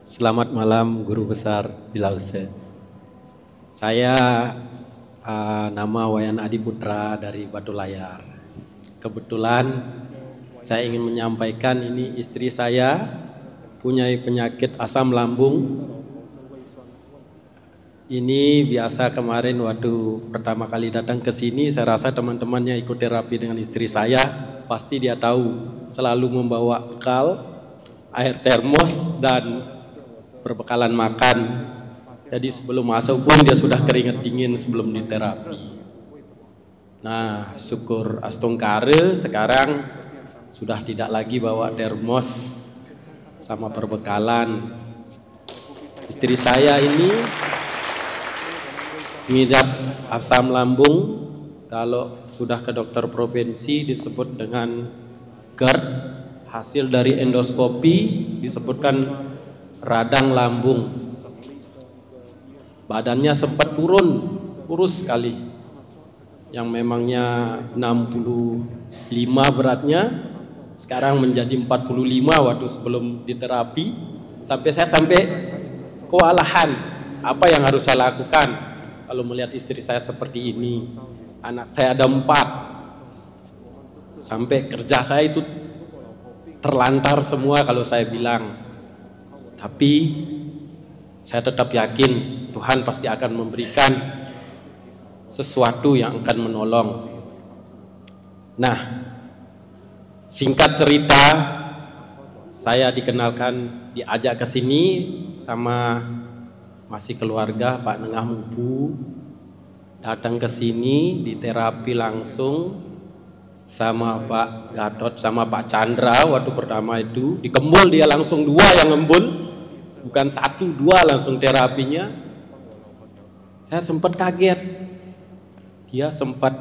Selamat malam Guru Besar Bilause. Saya nama Wayan Adi Putra dari Batu Layar. Kebetulan saya ingin menyampaikan ini istri saya punya penyakit asam lambung. Ini biasa kemarin waktu pertama kali datang ke sini, saya rasa teman-temannya ikut terapi dengan istri saya, pasti dia tahu selalu membawa bekal, air termos dan perbekalan makan. Jadi sebelum masuk pun dia sudah keringat dingin sebelum diterapi. Nah, syukur astungkare sekarang sudah tidak lagi bawa termos sama perbekalan. Istri saya ini mengidap asam lambung, kalau sudah ke dokter provinsi disebut dengan GERD, hasil dari endoskopi disebutkan radang lambung. Badannya sempat turun, kurus sekali. Yang memangnya 65 beratnya, sekarang menjadi 45 waktu sebelum diterapi. Sampai kewalahan, apa yang harus saya lakukan kalau melihat istri saya seperti ini. Anak saya ada 4, sampai kerja saya itu terlantar semua kalau saya bilang. Tapi saya tetap yakin Tuhan pasti akan memberikan sesuatu yang akan menolong. Nah, singkat cerita, saya dikenalkan, diajak ke sini sama masih keluarga Pak Nengah Mupu, datang ke sini di terapi langsung sama Pak Gatot sama Pak Chandra. Waktu pertama itu dikembul, dia langsung 2 yang ngembul, bukan 1, 2 langsung terapinya. Saya sempat kaget, dia sempat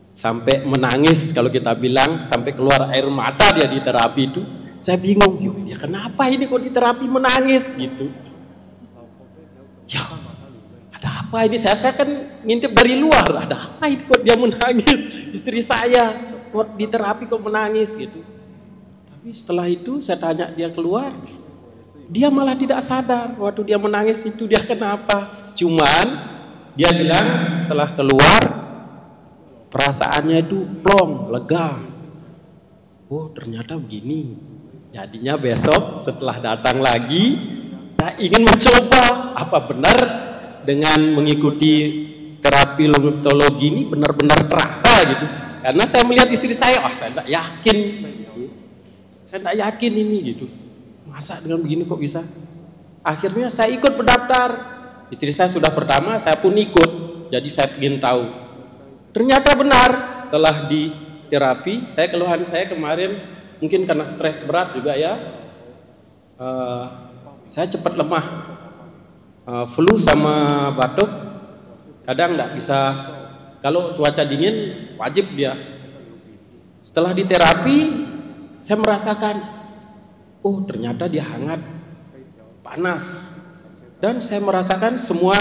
sampai menangis, kalau kita bilang sampai keluar air mata dia di terapi itu. Saya bingung, ya kenapa ini kok di terapi menangis gitu. Ya, ada apa ini? Saya kan ngintip dari luar, ada apa ini kok dia menangis? Istri saya kok di terapi kok menangis gitu. Tapi setelah itu saya tanya dia keluar, dia malah tidak sadar waktu dia menangis itu dia kenapa. Cuman dia bilang setelah keluar perasaannya itu plong, lega. Oh, ternyata begini. Jadinya besok setelah datang lagi, saya ingin mencoba apa benar dengan mengikuti terapi lomitologi ini benar-benar terasa gitu. Karena saya melihat istri saya, saya tidak yakin, saya tidak yakin ini gitu. Masa dengan begini kok bisa? Akhirnya saya ikut berdaftar. Istri saya sudah pertama, saya pun ikut. Jadi saya ingin tahu. Ternyata benar setelah di terapi, keluhan saya kemarin mungkin karena stres berat juga ya, saya cepat lemah, flu sama batuk, kadang nggak bisa, kalau cuaca dingin wajib dia. Setelah di terapi saya merasakan, oh ternyata dia hangat, panas, dan saya merasakan semua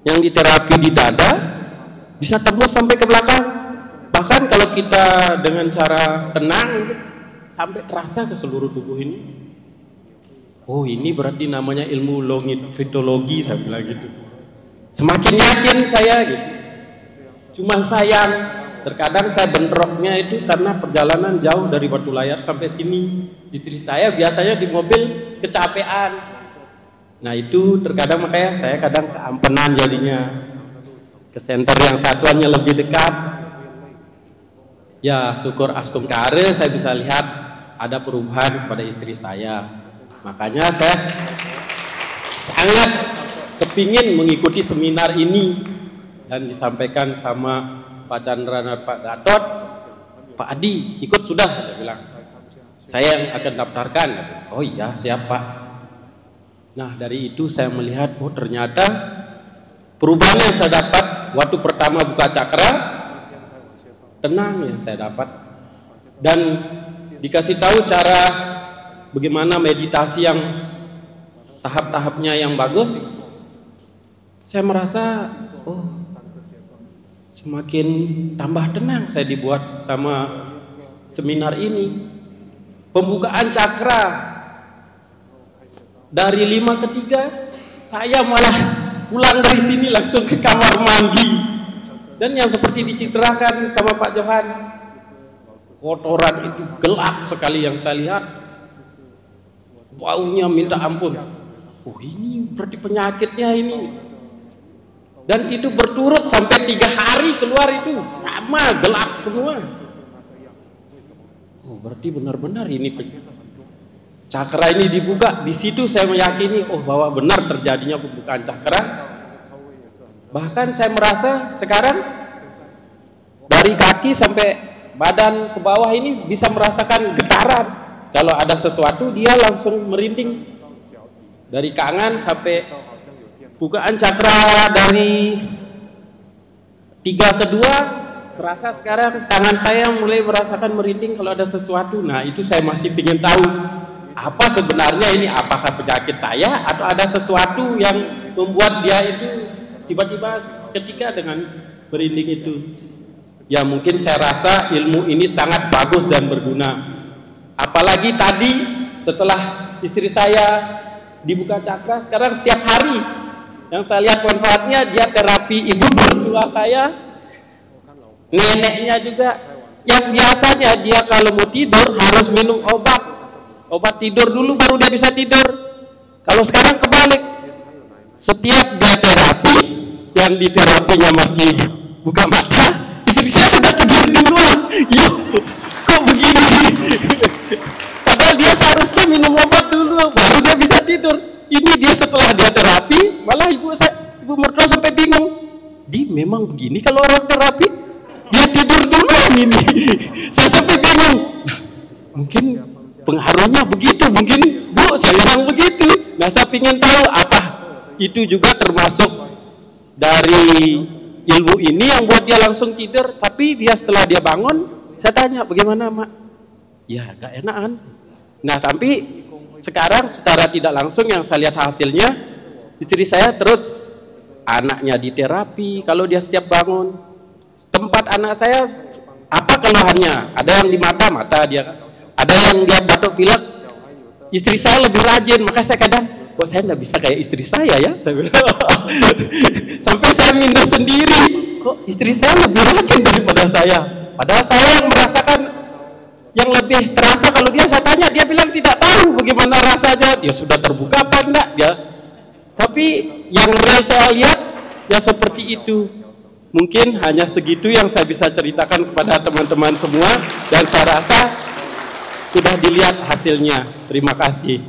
yang di terapi di dada bisa tembus sampai ke belakang. Bahkan kalau kita dengan cara tenang sampai terasa ke seluruh tubuh ini. Oh, ini berarti namanya ilmu lomitologi, saya bilang gitu. Semakin yakin saya gitu. Cuman sayang, terkadang saya bentroknya itu karena perjalanan jauh dari Batu Layar sampai sini. Istri saya biasanya di mobil kecapean. Nah itu terkadang makanya saya kadang keampenan jadinya. Ke center yang satuannya lebih dekat. Ya syukur astungkare saya bisa lihat ada perubahan kepada istri saya. Makanya saya sangat kepingin mengikuti seminar ini. Dan disampaikan sama Pak Chandra dan Pak Gatot, Pak Adi ikut sudah, dia bilang. Saya yang akan daftarkan. Oh iya siap Pak. Nah dari itu saya melihat, oh ternyata perubahan yang saya dapat waktu pertama buka cakra, tenang yang saya dapat, dan dikasih tahu cara bagaimana meditasi yang tahap-tahapnya yang bagus. Saya merasa oh semakin tambah tenang saya dibuat sama seminar ini. Pembukaan cakra dari 5 ke 3 saya malah pulang dari sini langsung ke kamar mandi. Dan yang seperti dicitrakan sama Pak Johan, kotoran itu gelap sekali yang saya lihat, baunya minta ampun. Oh, ini berarti penyakitnya ini. Dan itu berturut sampai 3 hari keluar itu sama gelap semua. Oh, berarti benar-benar ini cakra ini dibuka. Di situ saya meyakini bahwa benar terjadinya pembukaan cakra. Bahkan saya merasa sekarang dari kaki sampai badan ke bawah ini bisa merasakan getaran. Kalau ada sesuatu dia langsung merinding. Dari kangen sampai bukaan cakra dari 3 ke 2 terasa sekarang tangan saya mulai merasakan merinding kalau ada sesuatu. Nah, itu saya masih ingin tahu apa sebenarnya ini, apakah penyakit saya atau ada sesuatu yang membuat dia itu tiba-tiba seketika dengan merinding itu. Ya, mungkin saya rasa ilmu ini sangat bagus dan berguna. Apalagi tadi setelah istri saya dibuka cakra, sekarang setiap hari yang saya lihat manfaatnya, dia terapi ibu mertua saya, neneknya juga. Yang biasanya dia kalau mau tidur harus minum obat tidur dulu baru dia bisa tidur. Kalau sekarang kebalik, setiap dia terapi, yang di terapinya masih buka mata, istri saya sudah tidur duluan. Yuk, kok begini? Padahal dia seharusnya minum obat dulu baru dia bisa tidur. Ini dia setelah dia terapi, malah ibu mertua sampai bingung. Memang begini kalau orang terapi? Dia tidur duluan ini. Saya sampai bingung. Nah, mungkin pengaruhnya begitu, mungkin Bu saya bilang begitu. Nah, saya ingin tahu apa itu juga termasuk dari ilmu ini yang buat dia langsung tidur. Tapi dia setelah dia bangun, saya tanya bagaimana Mak? Ya gak enakan. Nah, tapi sekarang secara tidak langsung yang saya lihat hasilnya, istri saya terus anaknya di terapi. Kalau dia setiap bangun, tempat anak saya apa keluhannya? Ada yang di mata dia, ada yang dia batuk pilek. Istri saya lebih rajin, maka saya kadang kok saya nggak bisa kayak istri saya ya, saya bilang. Sampai saya minder sendiri, kok istri saya lebih rajin daripada saya. Padahal saya yang merasakan yang lebih terasa. Kalau dia saya tanya, dia bilang tidak tahu bagaimana rasanya. Dia sudah terbuka apa enggak dia. Tapi yang real saya lihat ya seperti itu. Mungkin hanya segitu yang saya bisa ceritakan kepada teman-teman semua, dan saya rasa sudah dilihat hasilnya. Terima kasih.